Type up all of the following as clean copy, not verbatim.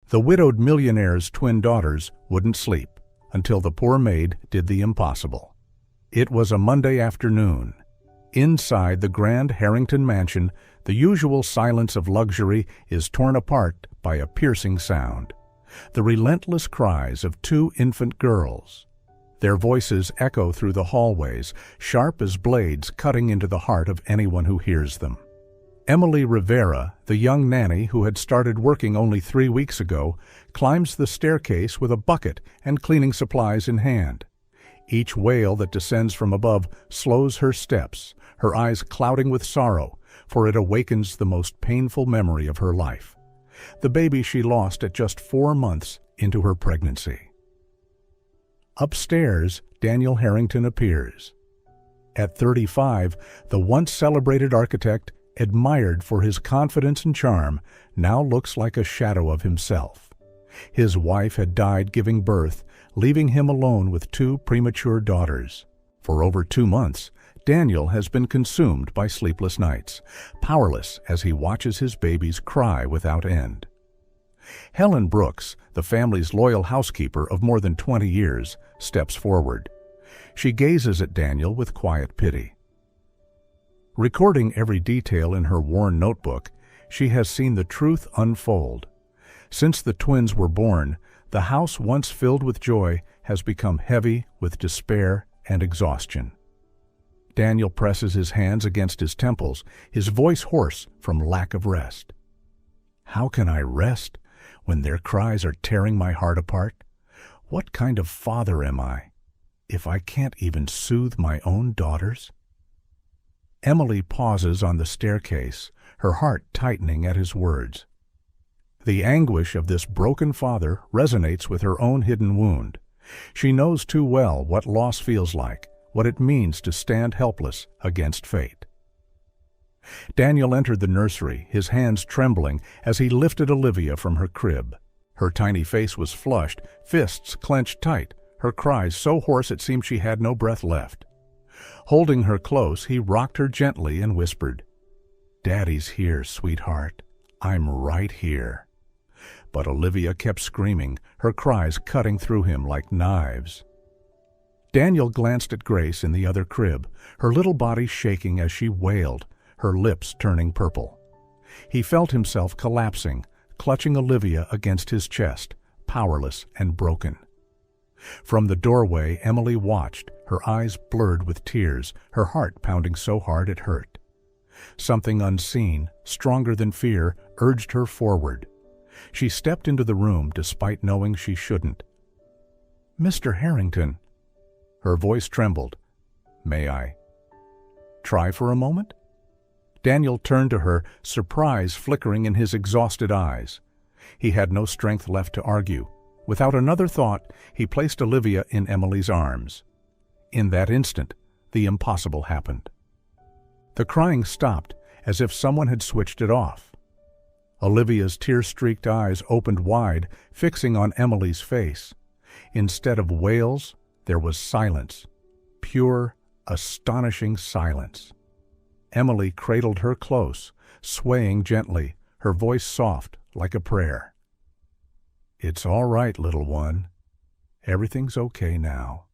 The widowed millionaire's twin daughters wouldn't sleep until the poor maid did the impossible. It was a Monday afternoon. Inside the grand Harrington mansion, the usual silence of luxury is torn apart by a piercing sound. The relentless cries of two infant girls. Their voices echo through the hallways, sharp as blades cutting into the heart of anyone who hears them. Emily Rivera, the young nanny who had started working only 3 weeks ago, climbs the staircase with a bucket and cleaning supplies in hand. Each wail that descends from above slows her steps, her eyes clouding with sorrow, for it awakens the most painful memory of her life. The baby she lost at just 4 months into her pregnancy. Upstairs, Daniel Harrington appears. At 35, the once celebrated architect, admired for his confidence and charm, now looks like a shadow of himself. His wife had died giving birth, leaving him alone with 2 premature daughters. For over 2 months, Daniel has been consumed by sleepless nights, powerless as he watches his babies cry without end. Helen Brooks, the family's loyal housekeeper of more than 20 years, steps forward. She gazes at Daniel with quiet pity. Recording every detail in her worn notebook, she has seen the truth unfold. Since the twins were born, the house once filled with joy has become heavy with despair and exhaustion. Daniel presses his hands against his temples, his voice hoarse from lack of rest. How can I rest when their cries are tearing my heart apart? What kind of father am I if I can't even soothe my own daughters? Emily pauses on the staircase, her heart tightening at his words. The anguish of this broken father resonates with her own hidden wound. She knows too well what loss feels like, what it means to stand helpless against fate. Daniel entered the nursery, his hands trembling as he lifted Olivia from her crib. Her tiny face was flushed, fists clenched tight, her cries so hoarse it seemed she had no breath left. Holding her close, he rocked her gently and whispered, "Daddy's here, sweetheart. I'm right here." But Olivia kept screaming, her cries cutting through him like knives. Daniel glanced at Grace in the other crib, her little body shaking as she wailed, her lips turning purple. He felt himself collapsing, clutching Olivia against his chest, powerless and broken. From the doorway, Emily watched, her eyes blurred with tears, her heart pounding so hard it hurt. Something unseen, stronger than fear, urged her forward. She stepped into the room despite knowing she shouldn't. "Mr. Harrington." Her voice trembled. "May I try for a moment?" Daniel turned to her, surprise flickering in his exhausted eyes. He had no strength left to argue. Without another thought, he placed Olivia in Emily's arms. In that instant, the impossible happened. The crying stopped, as if someone had switched it off. Olivia's tear-streaked eyes opened wide, fixing on Emily's face. Instead of wails, there was silence. Pure, astonishing silence. Emily cradled her close, swaying gently, her voice soft like a prayer. "It's all right, little one. Everything's okay now."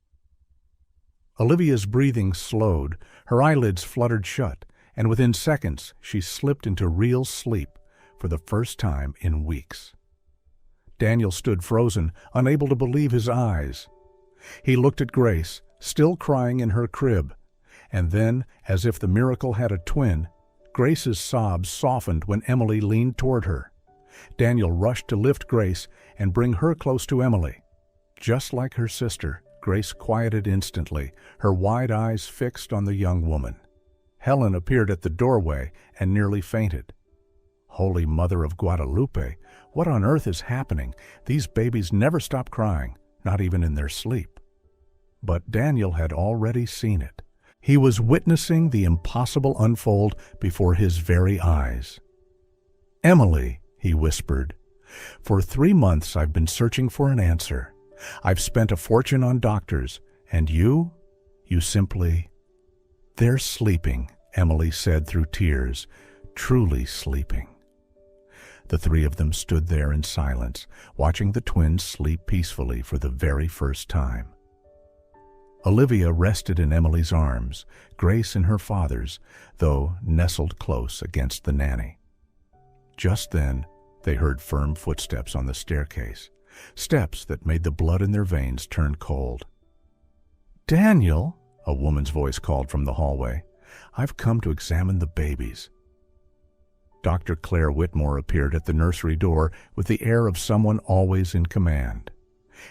Olivia's breathing slowed, her eyelids fluttered shut, and within seconds she slipped into real sleep for the first time in weeks. Daniel stood frozen, unable to believe his eyes. He looked at Grace, still crying in her crib, and then, as if the miracle had a twin, Grace's sobs softened when Emily leaned toward her. Daniel rushed to lift Grace and bring her close to Emily. Just like her sister, Grace quieted instantly, her wide eyes fixed on the young woman. Helen appeared at the doorway and nearly fainted. "Holy Mother of Guadalupe, what on earth is happening? These babies never stop crying, not even in their sleep." But Daniel had already seen it. He was witnessing the impossible unfold before his very eyes. "Emily," he whispered, "for 3 months I've been searching for an answer. I've spent a fortune on doctors, and you simply—" "They're sleeping," Emily said through tears, "truly sleeping." The three of them stood there in silence, watching the twins sleep peacefully for the very first time. Olivia rested in Emily's arms, Grace in her father's, though nestled close against the nanny. Just then, they heard firm footsteps on the staircase, steps that made the blood in their veins turn cold. "Daniel," a woman's voice called from the hallway, "I've come to examine the babies." Dr. Claire Whitmore appeared at the nursery door with the air of someone always in command.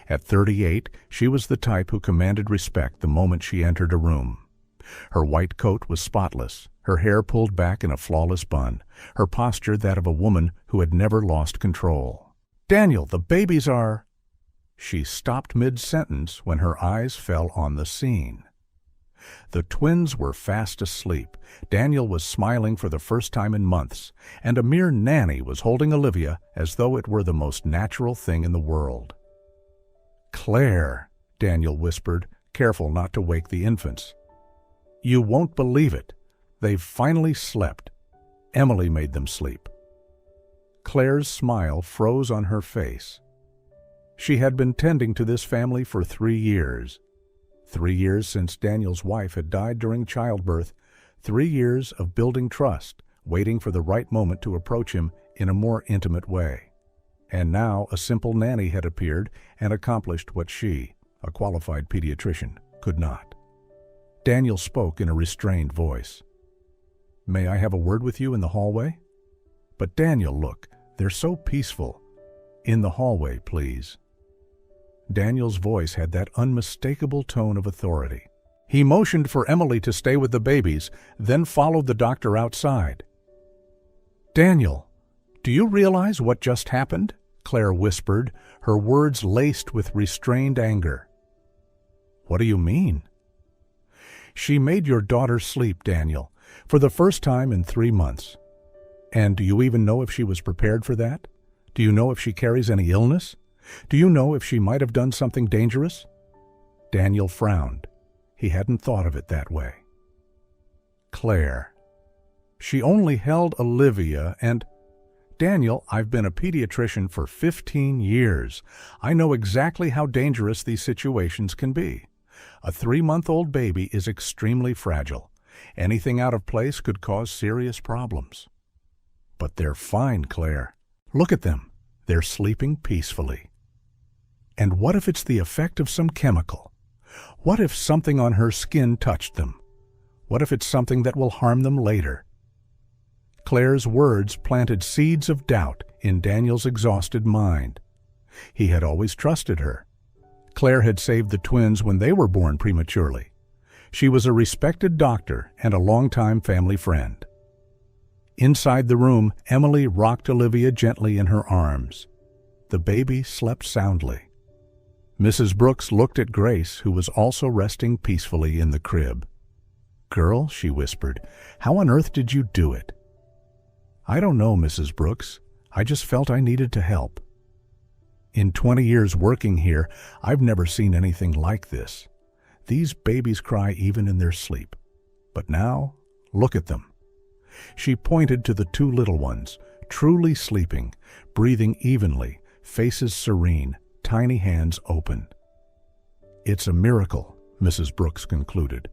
At 38, she was the type who commanded respect the moment she entered a room. Her white coat was spotless, her hair pulled back in a flawless bun, her posture that of a woman who had never lost control. "Daniel, the babies are—" She stopped mid-sentence when her eyes fell on the scene. The twins were fast asleep, Daniel was smiling for the first time in months, and a mere nanny was holding Olivia as though it were the most natural thing in the world. "Claire," Daniel whispered, careful not to wake the infants. "You won't believe it. They've finally slept. Emily made them sleep." Claire's smile froze on her face. She had been tending to this family for 3 years. 3 years since Daniel's wife had died during childbirth, 3 years of building trust, waiting for the right moment to approach him in a more intimate way. And now a simple nanny had appeared and accomplished what she, a qualified pediatrician, could not. Daniel spoke in a restrained voice. "May I have a word with you in the hallway?" "But Daniel, look, they're so peaceful. In the hallway, please." Daniel's voice had that unmistakable tone of authority. He motioned for Emily to stay with the babies, then followed the doctor outside. "Daniel, do you realize what just happened?" Claire whispered, her words laced with restrained anger. "What do you mean?" "She made your daughter sleep, Daniel, for the first time in 3 months. And do you even know if she was prepared for that? Do you know if she carries any illness? Do you know if she might have done something dangerous?" Daniel frowned. He hadn't thought of it that way. "Claire, she only held Olivia and—" "Daniel, I've been a pediatrician for 15 years. I know exactly how dangerous these situations can be. A 3-month-old baby is extremely fragile. Anything out of place could cause serious problems." "But they're fine, Claire. Look at them. They're sleeping peacefully." "And what if it's the effect of some chemical? What if something on her skin touched them? What if it's something that will harm them later?" Claire's words planted seeds of doubt in Daniel's exhausted mind. He had always trusted her. Claire had saved the twins when they were born prematurely. She was a respected doctor and a longtime family friend. Inside the room, Emily rocked Olivia gently in her arms. The baby slept soundly. Mrs. Brooks looked at Grace, who was also resting peacefully in the crib. "Girl," she whispered, "how on earth did you do it?" "I don't know, Mrs. Brooks. I just felt I needed to help. In 20 years working here, I've never seen anything like this. These babies cry even in their sleep. But now, look at them." She pointed to the 2 little ones, truly sleeping, breathing evenly, faces serene, tiny hands open. "It's a miracle," Mrs. Brooks concluded.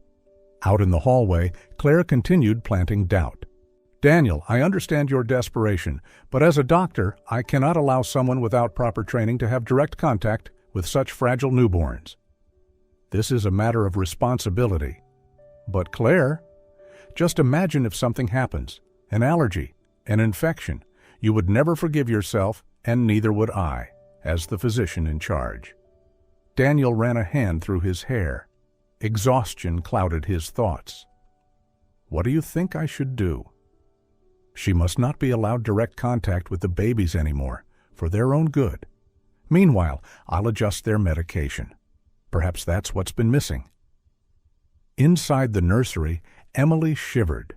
Out in the hallway, Claire continued planting doubt. "Daniel, I understand your desperation, but as a doctor, I cannot allow someone without proper training to have direct contact with such fragile newborns. This is a matter of responsibility." "But Claire, just imagine if something happens, an allergy, an infection. You would never forgive yourself, and neither would I, as the physician in charge." Daniel ran a hand through his hair. Exhaustion clouded his thoughts. "What do you think I should do?" "She must not be allowed direct contact with the babies anymore, for their own good. Meanwhile, I'll adjust their medication. Perhaps that's what's been missing." Inside the nursery, Emily shivered.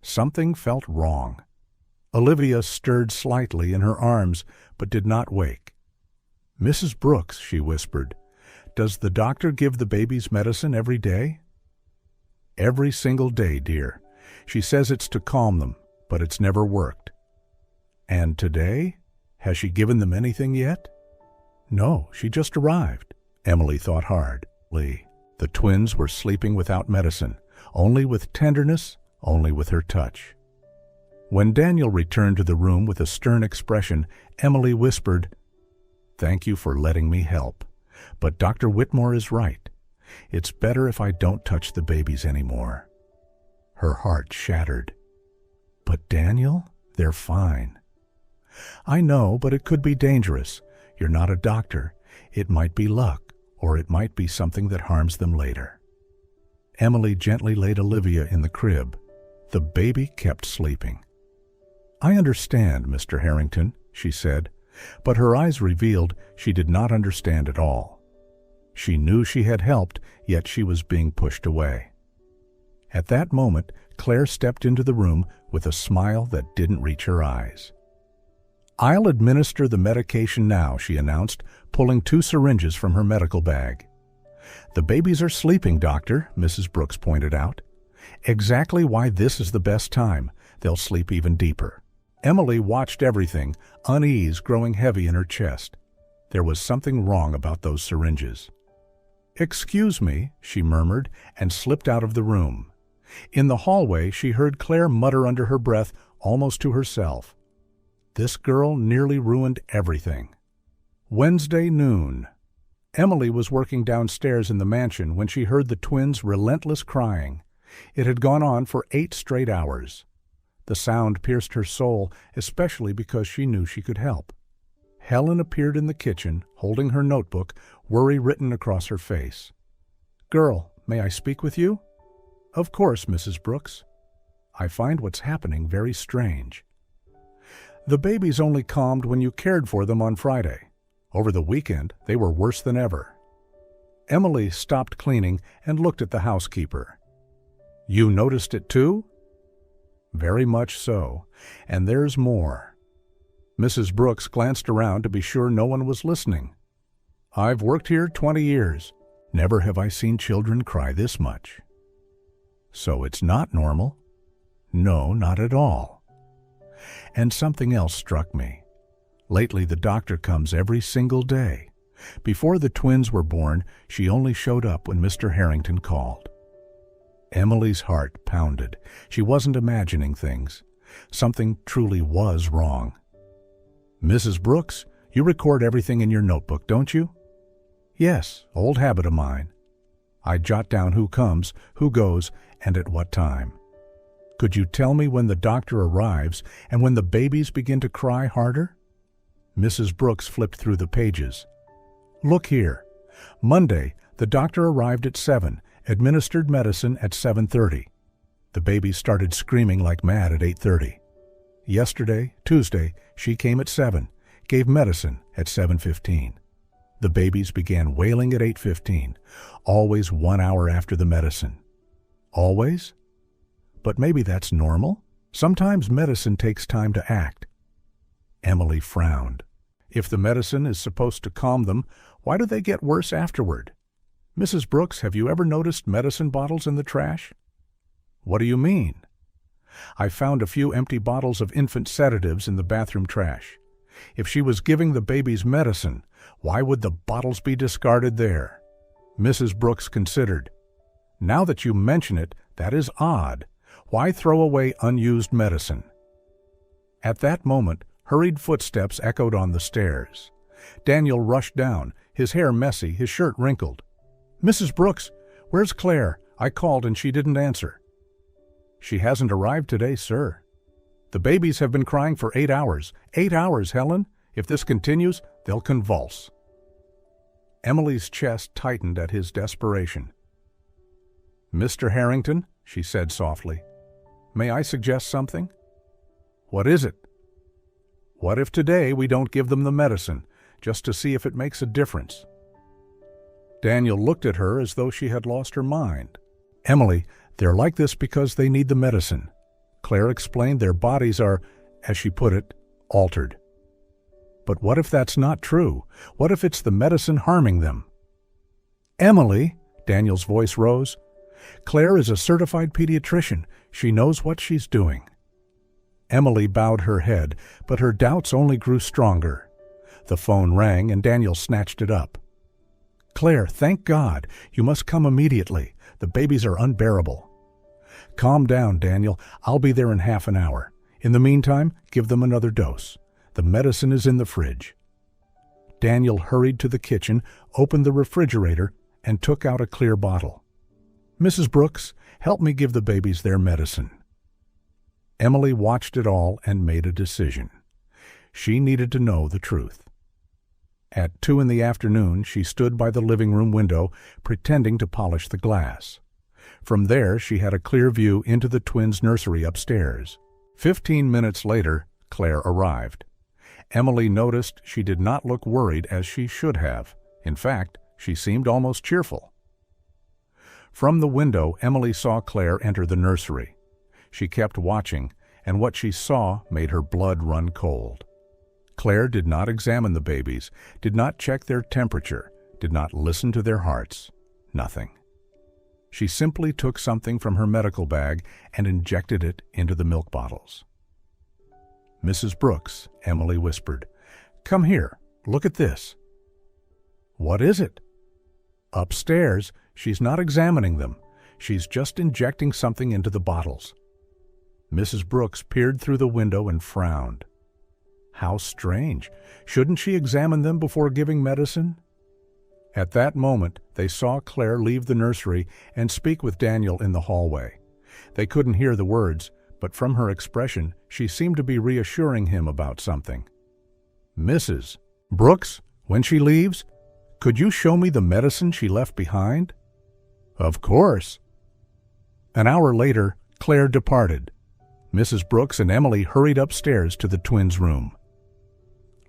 Something felt wrong. Olivia stirred slightly in her arms, but did not wake. "Mrs. Brooks," she whispered, "does the doctor give the babies medicine every day?" "Every single day, dear. She says it's to calm them, but it's never worked." And today? Has she given them anything yet? No, she just arrived. Emily thought hard. The twins were sleeping without medicine, only with tenderness, only with her touch. When Daniel returned to the room with a stern expression, Emily whispered, "Thank you for letting me help. But Dr. Whitmore is right. It's better if I don't touch the babies anymore." Her heart shattered. "But Daniel, they're fine." "I know, but it could be dangerous. You're not a doctor. It might be luck, or it might be something that harms them later." Emily gently laid Olivia in the crib. The baby kept sleeping. "I understand, Mr. Harrington," she said, but her eyes revealed she did not understand at all. She knew she had helped, yet she was being pushed away. At that moment, Claire stepped into the room with a smile that didn't reach her eyes. "I'll administer the medication now," she announced, pulling 2 syringes from her medical bag. "The babies are sleeping, Doctor," Mrs. Brooks pointed out. "Exactly why this is the best time. They'll sleep even deeper." Emily watched everything, unease growing heavy in her chest. There was something wrong about those syringes. "Excuse me," she murmured, and slipped out of the room. In the hallway, she heard Claire mutter under her breath, almost to herself, "This girl nearly ruined everything." Wednesday noon. Emily was working downstairs in the mansion when she heard the twins' relentless crying. It had gone on for 8 straight hours. The sound pierced her soul, especially because she knew she could help. Helen appeared in the kitchen, holding her notebook, worry written across her face. "Girl, may I speak with you?" "Of course, Mrs. Brooks." "I find what's happening very strange. The babies only calmed when you cared for them on Friday. Over the weekend, they were worse than ever." Emily stopped cleaning and looked at the housekeeper. "You noticed it too?" "Very much so. And there's more." Mrs. Brooks glanced around to be sure no one was listening. "I've worked here 20 years. Never have I seen children cry this much." "So it's not normal?" "No, not at all. And something else struck me. Lately the doctor comes every single day. Before the twins were born, she only showed up when Mr. Harrington called." Emily's heart pounded. She wasn't imagining things. Something truly was wrong. "Mrs. Brooks, you record everything in your notebook, don't you?" "Yes, old habit of mine. I jot down who comes, who goes, and at what time." "Could you tell me when the doctor arrives and when the babies begin to cry harder?" Mrs. Brooks flipped through the pages. "Look here. Monday, the doctor arrived at 7, administered medicine at 7:30. The babies started screaming like mad at 8:30. Yesterday, Tuesday, she came at 7, gave medicine at 7:15. The babies began wailing at 8:15, always 1 hour after the medicine." "Always? But maybe that's normal. Sometimes medicine takes time to act." Emily frowned. "If the medicine is supposed to calm them, why do they get worse afterward? Mrs. Brooks, have you ever noticed medicine bottles in the trash?" "What do you mean?" "I found a few empty bottles of infant sedatives in the bathroom trash. If she was giving the babies medicine, why would the bottles be discarded there?" Mrs. Brooks considered. "Now that you mention it, that is odd. Why throw away unused medicine?" At that moment, hurried footsteps echoed on the stairs. Daniel rushed down, his hair messy, his shirt wrinkled. "Mrs. Brooks, where's Claire? I called and she didn't answer." "She hasn't arrived today, sir." "The babies have been crying for 8 hours. 8 hours, Helen. If this continues, they'll convulse." Emily's chest tightened at his desperation. "Mr. Harrington," she said softly, "may I suggest something?" "What is it?" "What if today we don't give them the medicine, just to see if it makes a difference?" Daniel looked at her as though she had lost her mind. "Emily, they're like this because they need the medicine." Claire explained their bodies are, as she put it, altered. "But what if that's not true? What if it's the medicine harming them?" "Emily," Daniel's voice rose, "Claire is a certified pediatrician. She knows what she's doing." Emily bowed her head, but her doubts only grew stronger. The phone rang and Daniel snatched it up. "Claire, thank God. You must come immediately. The babies are unbearable." "Calm down, Daniel. I'll be there in half an hour. In the meantime, give them another dose. The medicine is in the fridge." Daniel hurried to the kitchen, opened the refrigerator, and took out a clear bottle. "Mrs. Brooks, help me give the babies their medicine." Emily watched it all and made a decision. She needed to know the truth. At 2 in the afternoon, she stood by the living room window, pretending to polish the glass. From there, she had a clear view into the twins' nursery upstairs. 15 minutes later, Claire arrived. Emily noticed she did not look worried as she should have. In fact, she seemed almost cheerful. From the window, Emily saw Claire enter the nursery. She kept watching, and what she saw made her blood run cold. Claire did not examine the babies, did not check their temperature, did not listen to their hearts. Nothing. She simply took something from her medical bag and injected it into the milk bottles. "Mrs. Brooks," Emily whispered, "come here. Look at this." "What is it?" "Upstairs. She's not examining them. She's just injecting something into the bottles." Mrs. Brooks peered through the window and frowned. How strange. Shouldn't she examine them before giving medicine? At that moment, they saw Claire leave the nursery and speak with Daniel in the hallway. They couldn't hear the words, but from her expression, she seemed to be reassuring him about something. "Mrs. Brooks, when she leaves, could you show me the medicine she left behind?" "Of course." An hour later, Claire departed. Mrs. Brooks and Emily hurried upstairs to the twins' room.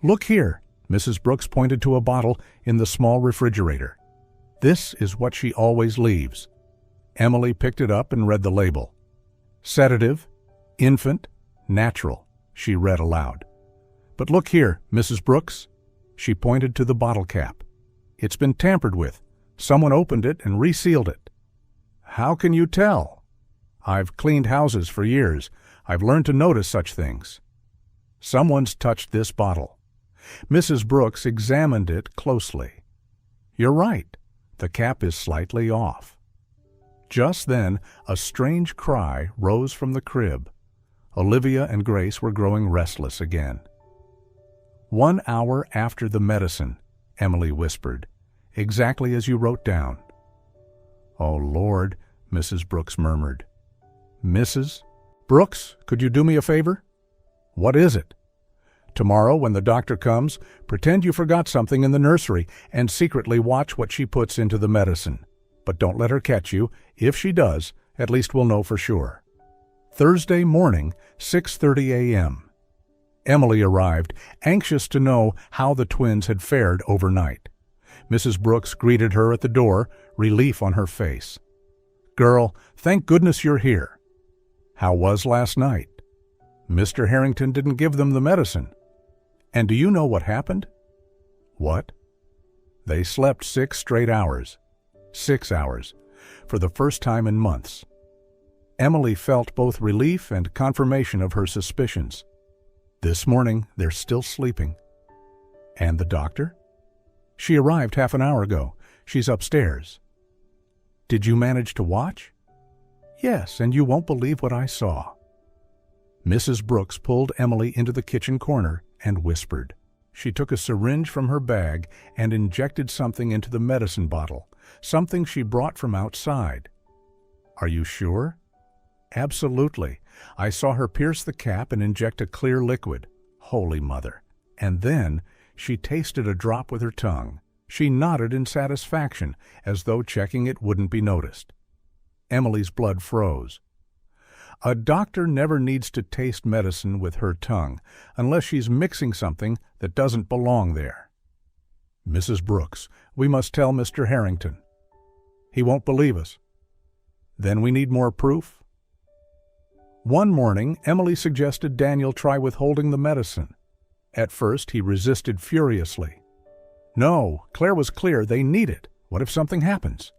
"Look here," Mrs. Brooks pointed to a bottle in the small refrigerator. "This is what she always leaves." Emily picked it up and read the label. "Sedative, infant, natural," she read aloud. "But look here, Mrs. Brooks." She pointed to the bottle cap. "It's been tampered with. Someone opened it and resealed it." "How can you tell?" "I've cleaned houses for years. I've learned to notice such things." "Someone's touched this bottle." Mrs. Brooks examined it closely. "You're right. The cap is slightly off." Just then, a strange cry rose from the crib. Olivia and Grace were growing restless again. "1 hour after the medicine," Emily whispered, "exactly as you wrote down." "Oh, Lord," Mrs. Brooks murmured. "Mrs. Brooks, could you do me a favor?" "What is it?" "Tomorrow, when the doctor comes, pretend you forgot something in the nursery and secretly watch what she puts into the medicine. But don't let her catch you. If she does, at least we'll know for sure." Thursday morning, 6:30 a.m. Emily arrived, anxious to know how the twins had fared overnight. Mrs. Brooks greeted her at the door, relief on her face. "Girl, thank goodness you're here." "How was last night?" "Mr. Harrington didn't give them the medicine." "And do you know what happened?" "What?" "They slept 6 straight hours. 6 hours, for the first time in months." Emily felt both relief and confirmation of her suspicions. "This morning, they're still sleeping." "And the doctor?" "She arrived half an hour ago. She's upstairs." "Did you manage to watch?" "Yes, and you won't believe what I saw." Mrs. Brooks pulled Emily into the kitchen corner and whispered. She took a syringe from her bag and injected something into the medicine bottle, something she brought from outside. "Are you sure?" "Absolutely. I saw her pierce the cap and inject a clear liquid. Holy Mother. And then she tasted a drop with her tongue. She nodded in satisfaction, as though checking it wouldn't be noticed." Emily's blood froze. A doctor never needs to taste medicine with her tongue, unless she's mixing something that doesn't belong there. "Mrs. Brooks, we must tell Mr. Harrington." "He won't believe us." "Then we need more proof." One morning, Emily suggested Daniel try withholding the medicine. At first, he resisted furiously. "No, Claire was clear, they need it. What if something happens?"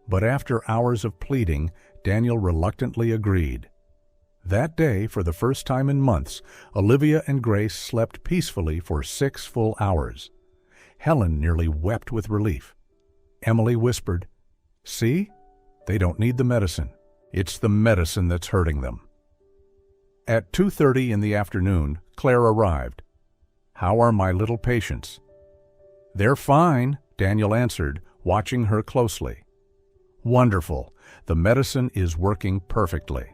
But after hours of pleading, Daniel reluctantly agreed. That day, for the first time in months, Olivia and Grace slept peacefully for 6 full hours. Helen nearly wept with relief. Emily whispered, "See? They don't need the medicine. It's the medicine that's hurting them." At 2:30 in the afternoon, Claire arrived. "How are my little patients?" "They're fine," Daniel answered, watching her closely. "Wonderful. The medicine is working perfectly."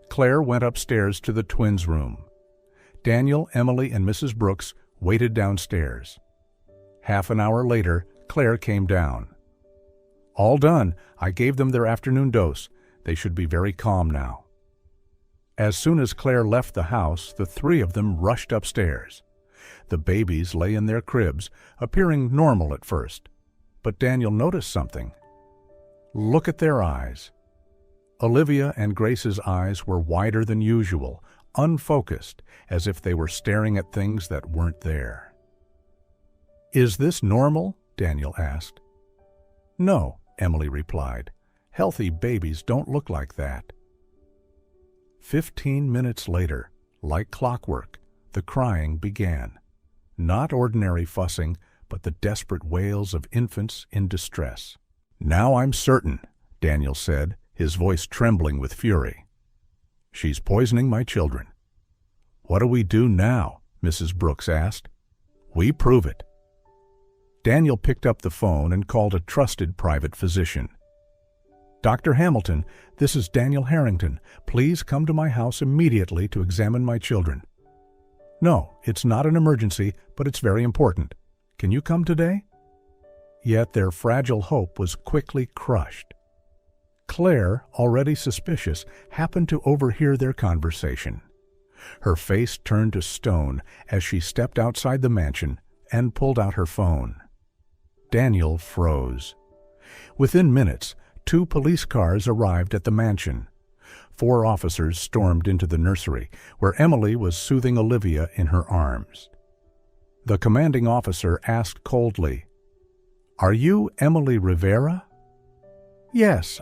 Claire went upstairs to the twins' room. Daniel, Emily, and Mrs. Brooks waited downstairs. Half an hour later, Claire came down. "All done. I gave them their afternoon dose. They should be very calm now." As soon as Claire left the house, the 3 of them rushed upstairs. The babies lay in their cribs, appearing normal at first. But Daniel noticed something. Look at their eyes. Olivia and Grace's eyes were wider than usual, unfocused, as if they were staring at things that weren't there. "Is this normal?" Daniel asked. "No," Emily replied. "Healthy babies don't look like that." 15 minutes later, like clockwork, the crying began. Not ordinary fussing, but the desperate wails of infants in distress. "Now I'm certain," Daniel said, his voice trembling with fury. "She's poisoning my children." "What do we do now?" Mrs. Brooks asked. "We prove it." Daniel picked up the phone and called a trusted private physician. "Dr. Hamilton, this is Daniel Harrington. Please come to my house immediately to examine my children." "No, it's not an emergency, but it's very important. Can you come today?" Yet their fragile hope was quickly crushed. Claire, already suspicious, happened to overhear their conversation. Her face turned to stone as she stepped outside the mansion and pulled out her phone. Daniel froze. Within minutes, 2 police cars arrived at the mansion. 4 officers stormed into the nursery, where Emily was soothing Olivia in her arms. The commanding officer asked coldly, "Are you Emily Rivera?" "Yes,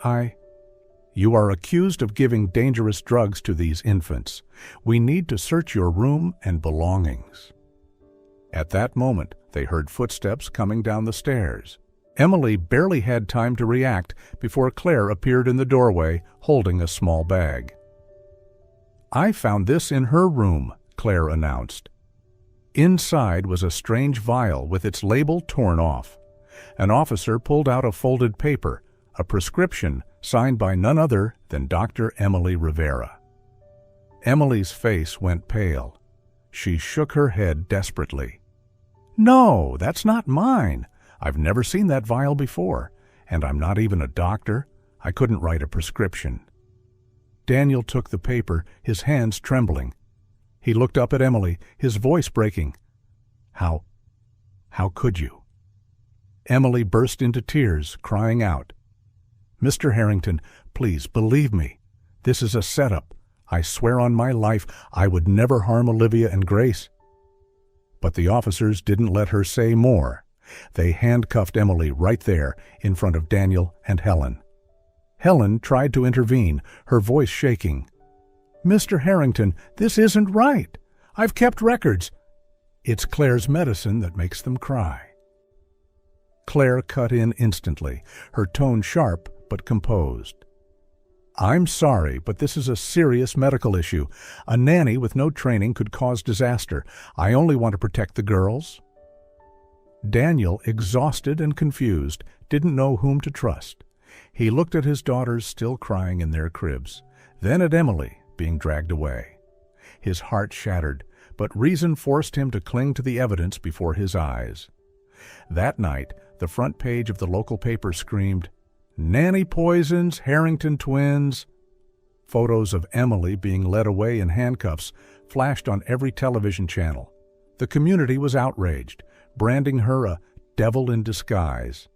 You are accused of giving dangerous drugs to these infants. We need to search your room and belongings." At that moment, they heard footsteps coming down the stairs. Emily barely had time to react before Claire appeared in the doorway, holding a small bag. "I found this in her room," Claire announced. Inside was a strange vial with its label torn off. An officer pulled out a folded paper, a prescription signed by none other than Dr. Emily Rivera. Emily's face went pale. She shook her head desperately. "No, that's not mine. I've never seen that vial before, and I'm not even a doctor. I couldn't write a prescription." Daniel took the paper, his hands trembling. He looked up at Emily, his voice breaking. How could you?" Emily burst into tears, crying out, "Mr. Harrington, please believe me. This is a setup. I swear on my life I would never harm Olivia and Grace." But the officers didn't let her say more. They handcuffed Emily right there in front of Daniel and Helen. Helen tried to intervene, her voice shaking. "Mr. Harrington, this isn't right. I've kept records. It's Claire's medicine that makes them cry." Claire cut in instantly, her tone sharp but composed. "I'm sorry, but this is a serious medical issue. A nanny with no training could cause disaster. I only want to protect the girls." Daniel, exhausted and confused, didn't know whom to trust. He looked at his daughters still crying in their cribs, then at Emily being dragged away. His heart shattered, but reason forced him to cling to the evidence before his eyes. That night, the front page of the local paper screamed, "Nanny poisons Harrington twins." Photos of Emily being led away in handcuffs flashed on every television channel. The community was outraged, branding her a devil in disguise.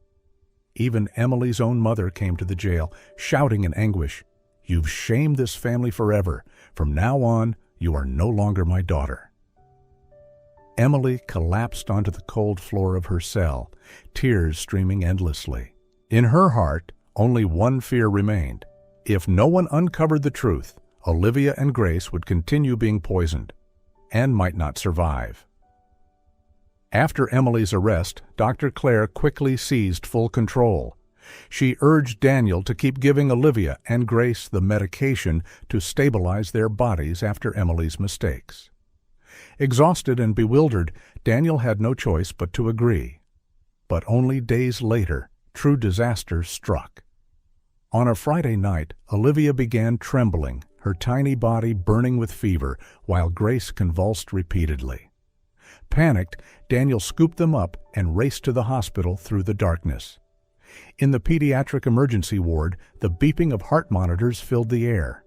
Even Emily's own mother came to the jail, shouting in anguish, "You've shamed this family forever. From now on, you are no longer my daughter." Emily collapsed onto the cold floor of her cell, tears streaming endlessly. In her heart, only one fear remained. If no one uncovered the truth, Olivia and Grace would continue being poisoned and might not survive. After Emily's arrest, Dr. Claire quickly seized full control. She urged Daniel to keep giving Olivia and Grace the medication to stabilize their bodies after Emily's mistakes. Exhausted and bewildered, Daniel had no choice but to agree. But only days later, true disaster struck. On a Friday night, Olivia began trembling, her tiny body burning with fever, while Grace convulsed repeatedly. Panicked, Daniel scooped them up and raced to the hospital through the darkness. In the pediatric emergency ward, the beeping of heart monitors filled the air.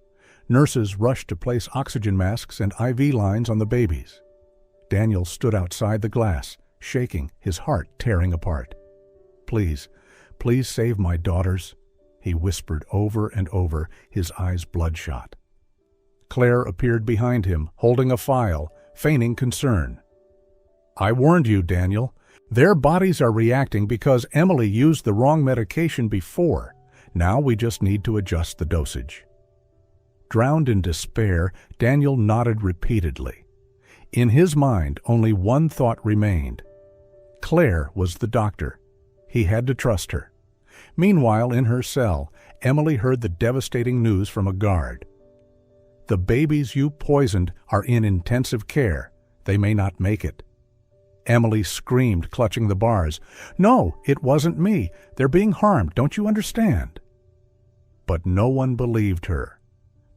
Nurses rushed to place oxygen masks and IV lines on the babies. Daniel stood outside the glass, shaking, his heart tearing apart. "Please, please save my daughters," he whispered over and over, his eyes bloodshot. Claire appeared behind him, holding a file, feigning concern. "I warned you, Daniel. Their bodies are reacting because Emily used the wrong medication before. Now we just need to adjust the dosage." Drowned in despair, Daniel nodded repeatedly. In his mind, only one thought remained. Claire was the doctor. He had to trust her. Meanwhile, in her cell, Emily heard the devastating news from a guard. "The babies you poisoned are in intensive care. They may not make it." Emily screamed, clutching the bars. "No, it wasn't me. They're being harmed, don't you understand?" But no one believed her.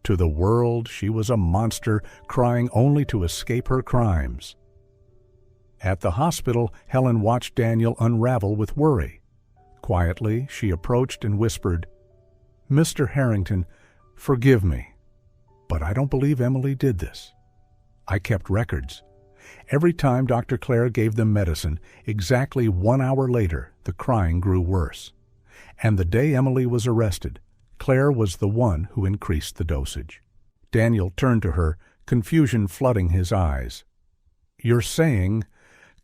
To the world, she was a monster, crying only to escape her crimes. At the hospital, Helen watched Daniel unravel with worry. Quietly, she approached and whispered, "Mr. Harrington, forgive me, but I don't believe Emily did this. I kept records. Every time Dr. Claire gave them medicine, exactly 1 hour later, the crying grew worse. And the day Emily was arrested, Claire was the one who increased the dosage." Daniel turned to her, confusion flooding his eyes. "You're saying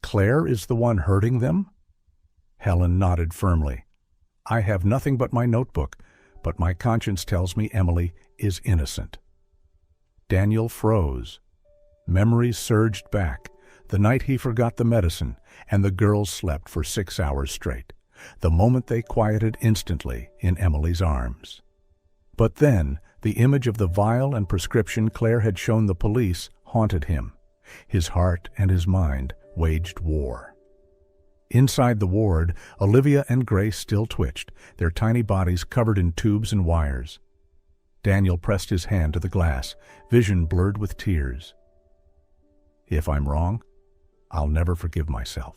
Claire is the one hurting them?" Helen nodded firmly. "I have nothing but my notebook, but my conscience tells me Emily is innocent." Daniel froze. Memories surged back, the night he forgot the medicine, and the girls slept for 6 hours straight, the moment they quieted instantly in Emily's arms. But then, the image of the vial and prescription Claire had shown the police haunted him. His heart and his mind waged war. Inside the ward, Olivia and Grace still twitched, their tiny bodies covered in tubes and wires. Daniel pressed his hand to the glass, vision blurred with tears. "If I'm wrong, I'll never forgive myself."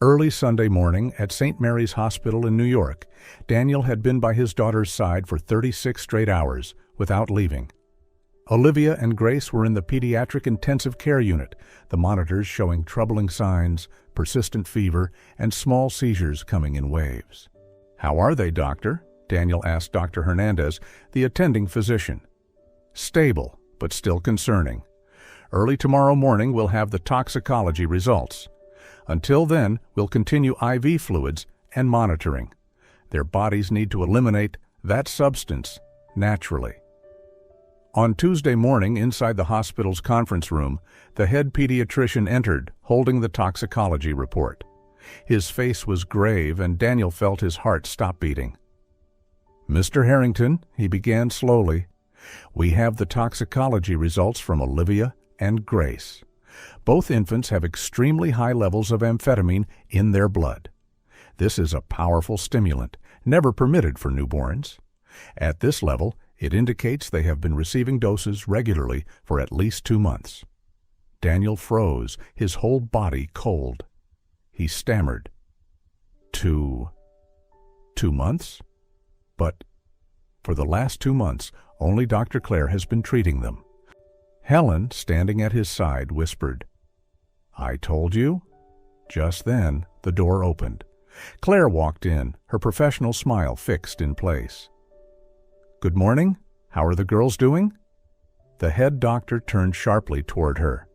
Early Sunday morning at St. Mary's Hospital in New York, Daniel had been by his daughter's side for 36 straight hours without leaving. Olivia and Grace were in the pediatric intensive care unit, the monitors showing troubling signs, persistent fever, and small seizures coming in waves. "How are they, doctor?" Daniel asked Dr. Hernandez, the attending physician. "Stable, but still concerning. Early tomorrow morning we'll have the toxicology results. Until then, we'll continue IV fluids and monitoring. Their bodies need to eliminate that substance naturally." On Tuesday morning, inside the hospital's conference room, the head pediatrician entered, holding the toxicology report. His face was grave, and Daniel felt his heart stop beating. "Mr. Harrington," he began slowly, "we have the toxicology results from Olivia and Grace. Both infants have extremely high levels of amphetamine in their blood. This is a powerful stimulant, never permitted for newborns. At this level, it indicates they have been receiving doses regularly for at least 2 months." Daniel froze, his whole body cold. He stammered. Two months? But for the last 2 months, only Dr. Claire has been treating them. Helen, standing at his side, whispered, "I told you?" Just then, the door opened. Claire walked in, her professional smile fixed in place. "Good morning. How are the girls doing?" The head doctor turned sharply toward her.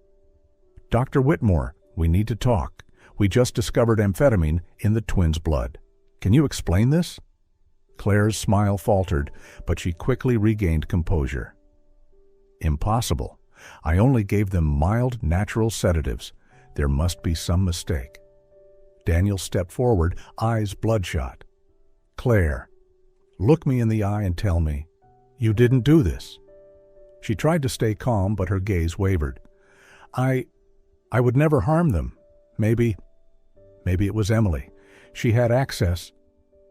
"Dr. Whitmore, we need to talk. We just discovered amphetamine in the twins' blood. Can you explain this?" Claire's smile faltered, but she quickly regained composure. Impossible. I only gave them mild, natural sedatives. There must be some mistake. Daniel stepped forward, eyes bloodshot. Claire, look me in the eye and tell me, you didn't do this. She tried to stay calm, but her gaze wavered. I would never harm them. Maybe it was Emily. She had access.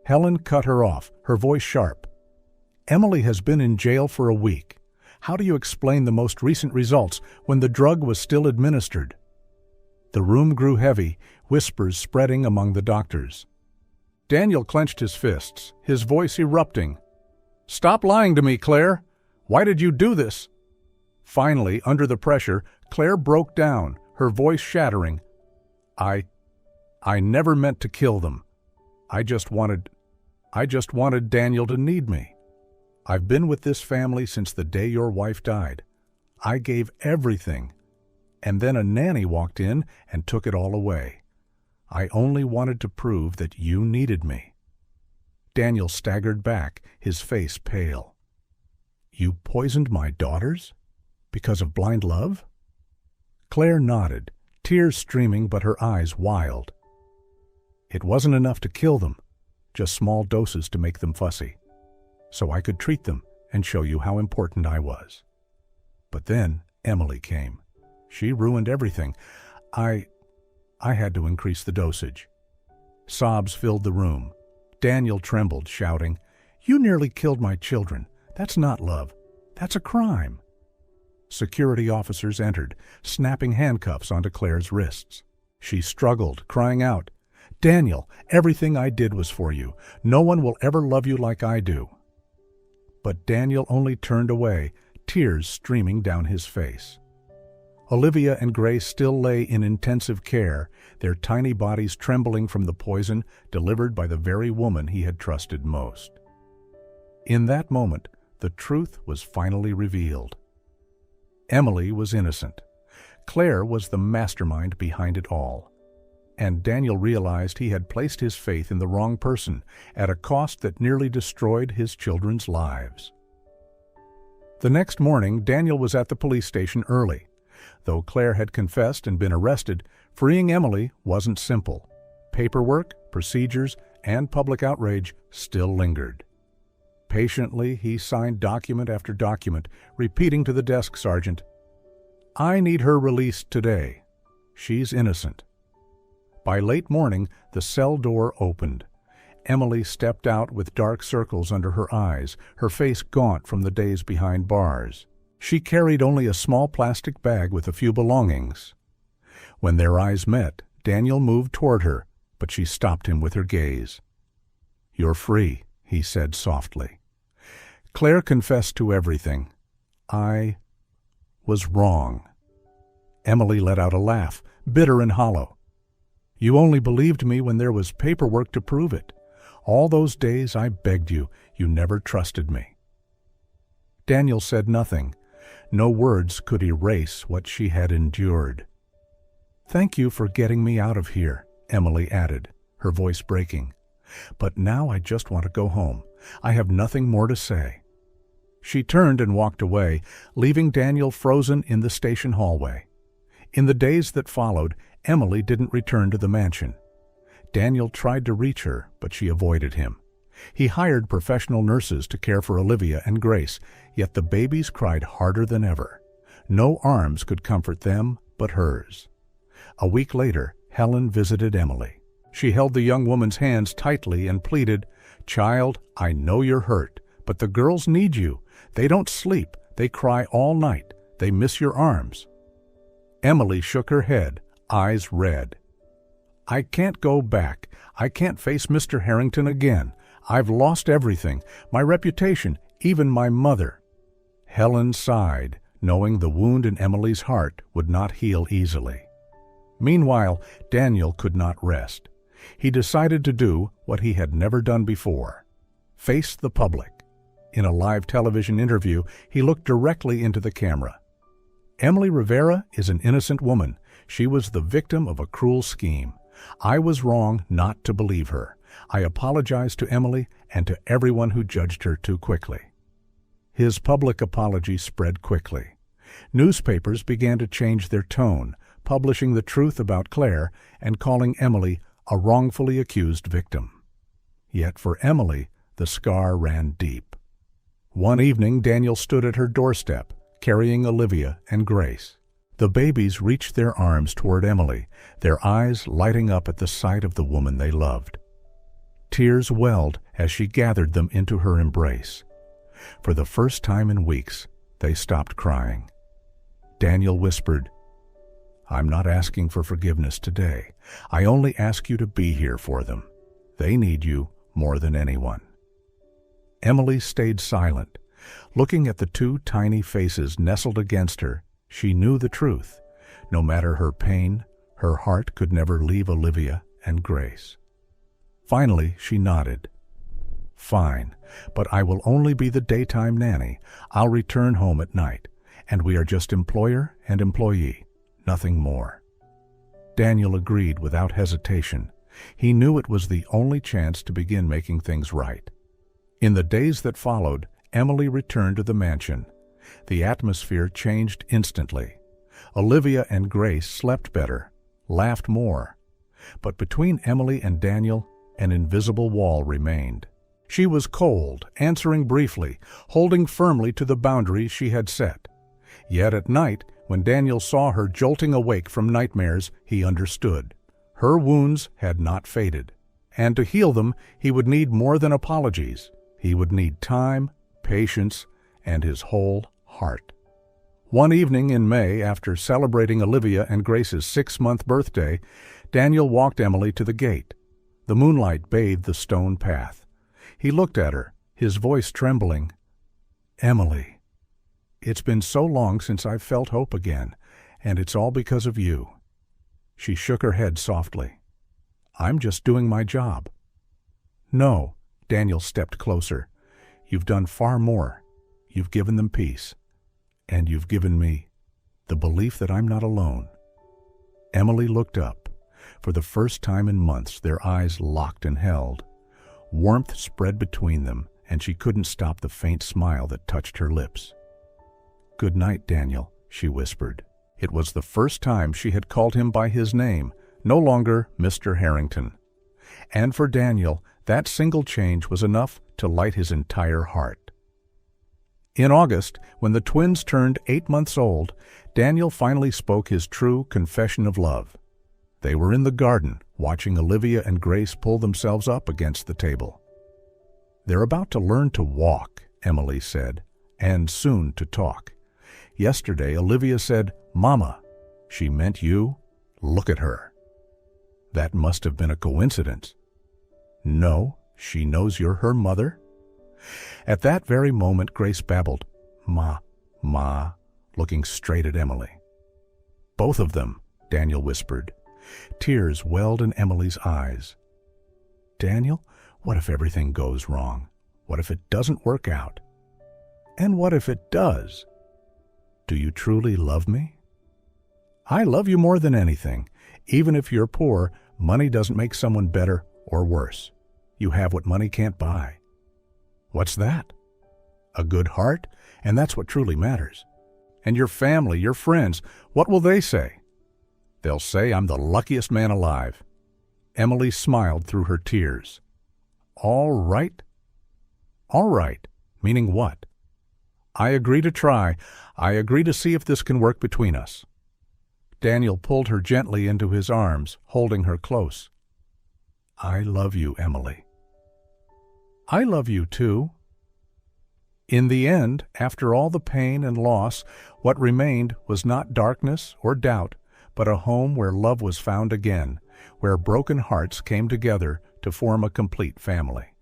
Helen cut her off, her voice sharp. Emily has been in jail for a week. How do you explain the most recent results when the drug was still administered? The room grew heavy, whispers spreading among the doctors. Daniel clenched his fists, his voice erupting. Stop lying to me, Claire! Why did you do this? Finally, under the pressure, Claire broke down, her voice shattering. I never meant to kill them. I just wanted Daniel to need me. I've been with this family since the day your wife died. I gave everything. And then a nanny walked in and took it all away. I only wanted to prove that you needed me. Daniel staggered back, his face pale. You poisoned my daughters? Because of blind love? Claire nodded, tears streaming but her eyes wild. It wasn't enough to kill them, just small doses to make them fussy, so I could treat them and show you how important I was. But then Emily came. She ruined everything. I had to increase the dosage. Sobs filled the room. Daniel trembled, shouting, You nearly killed my children. That's not love. That's a crime. Security officers entered, snapping handcuffs onto Claire's wrists. She struggled, crying out, Daniel, everything I did was for you. No one will ever love you like I do. But Daniel only turned away, tears streaming down his face. Olivia and Grace still lay in intensive care, their tiny bodies trembling from the poison delivered by the very woman he had trusted most. In that moment, the truth was finally revealed. Emily was innocent. Claire was the mastermind behind it all. And Daniel realized he had placed his faith in the wrong person at a cost that nearly destroyed his children's lives. The next morning, Daniel was at the police station early. Though Claire had confessed and been arrested, freeing Emily wasn't simple. Paperwork, procedures, and public outrage still lingered. Patiently, he signed document after document, repeating to the desk sergeant, I need her released today. She's innocent. By late morning, the cell door opened. Emily stepped out with dark circles under her eyes, her face gaunt from the days behind bars. She carried only a small plastic bag with a few belongings. When their eyes met, Daniel moved toward her, but she stopped him with her gaze. You're free, he said softly. Claire confessed to everything. I was wrong. Emily let out a laugh, bitter and hollow. You only believed me when there was paperwork to prove it. All those days I begged you, you never trusted me. Daniel said nothing. No words could erase what she had endured. Thank you for getting me out of here, Emily added, her voice breaking. But now I just want to go home. I have nothing more to say. She turned and walked away, leaving Daniel frozen in the station hallway. In the days that followed, Emily didn't return to the mansion. Daniel tried to reach her, but she avoided him. He hired professional nurses to care for Olivia and Grace, yet the babies cried harder than ever. No arms could comfort them but hers. A week later, Helen visited Emily. She held the young woman's hands tightly and pleaded, Child, I know you're hurt, but the girls need you. They don't sleep. They cry all night. They miss your arms. Emily shook her head, eyes red. I can't go back. I can't face Mr. Harrington again. I've lost everything, my reputation, even my mother. Helen sighed, knowing the wound in Emily's heart would not heal easily. Meanwhile, Daniel could not rest. He decided to do what he had never done before, face the public. In a live television interview, he looked directly into the camera. Emily Rivera is an innocent woman. She was the victim of a cruel scheme. I was wrong not to believe her. I apologize to Emily and to everyone who judged her too quickly. His public apology spread quickly. Newspapers began to change their tone, publishing the truth about Claire and calling Emily a wrongfully accused victim. Yet for Emily, the scar ran deep. One evening, Daniel stood at her doorstep, carrying Olivia and Grace. The babies reached their arms toward Emily, their eyes lighting up at the sight of the woman they loved. Tears welled as she gathered them into her embrace. For the first time in weeks, they stopped crying. Daniel whispered, "I'm not asking for forgiveness today. I only ask you to be here for them. They need you more than anyone." Emily stayed silent. Looking at the two tiny faces nestled against her, she knew the truth. No matter her pain, her heart could never leave Olivia and Grace. Finally, she nodded. "Fine, but I will only be the daytime nanny. I'll return home at night, and we are just employer and employee, nothing more." Daniel agreed without hesitation. He knew it was the only chance to begin making things right. In the days that followed, Emily returned to the mansion. The atmosphere changed instantly. Olivia and Grace slept better, laughed more. But between Emily and Daniel, an invisible wall remained. She was cold, answering briefly, holding firmly to the boundaries she had set. Yet at night, when Daniel saw her jolting awake from nightmares, he understood. Her wounds had not faded, and to heal them he would need more than apologies. He would need time, patience, and his whole heart. One evening in May, after celebrating Olivia and Grace's 6-month birthday, Daniel walked Emily to the gate. The moonlight bathed the stone path. He looked at her, his voice trembling. "Emily, it's been so long since I've felt hope again, and it's all because of you." She shook her head softly. "I'm just doing my job." "No," Daniel stepped closer. "You've done far more. You've given them peace. And you've given me the belief that I'm not alone." Emily looked up. For the first time in months, their eyes locked and held. Warmth spread between them, and she couldn't stop the faint smile that touched her lips. "Good night, Daniel," she whispered. It was the first time she had called him by his name, no longer Mr. Harrington. And for Daniel, that single change was enough to light his entire heart. In August, when the twins turned 8 months old, Daniel finally spoke his true confession of love. They were in the garden, watching Olivia and Grace pull themselves up against the table. "They're about to learn to walk," Emily said, "and soon to talk. Yesterday, Olivia said, 'Mama.' She meant you. Look at her." "That must have been a coincidence." "No, she knows you're her mother." At that very moment, Grace babbled, Ma, looking straight at Emily. "Both of them," Daniel whispered. Tears welled in Emily's eyes. "Daniel, what if everything goes wrong? What if it doesn't work out? And what if it does? Do you truly love me?" "I love you more than anything. Even if you're poor, money doesn't make someone better or worse. You have what money can't buy." "What's that?" "A good heart, and that's what truly matters." "And your family, your friends, what will they say?" "They'll say I'm the luckiest man alive." Emily smiled through her tears. All right, meaning what?" "I agree to try. I agree to see if this can work between us." Daniel pulled her gently into his arms, holding her close. "I love you, Emily." "I love you too." In the end, after all the pain and loss, what remained was not darkness or doubt, but a home where love was found again, where broken hearts came together to form a complete family.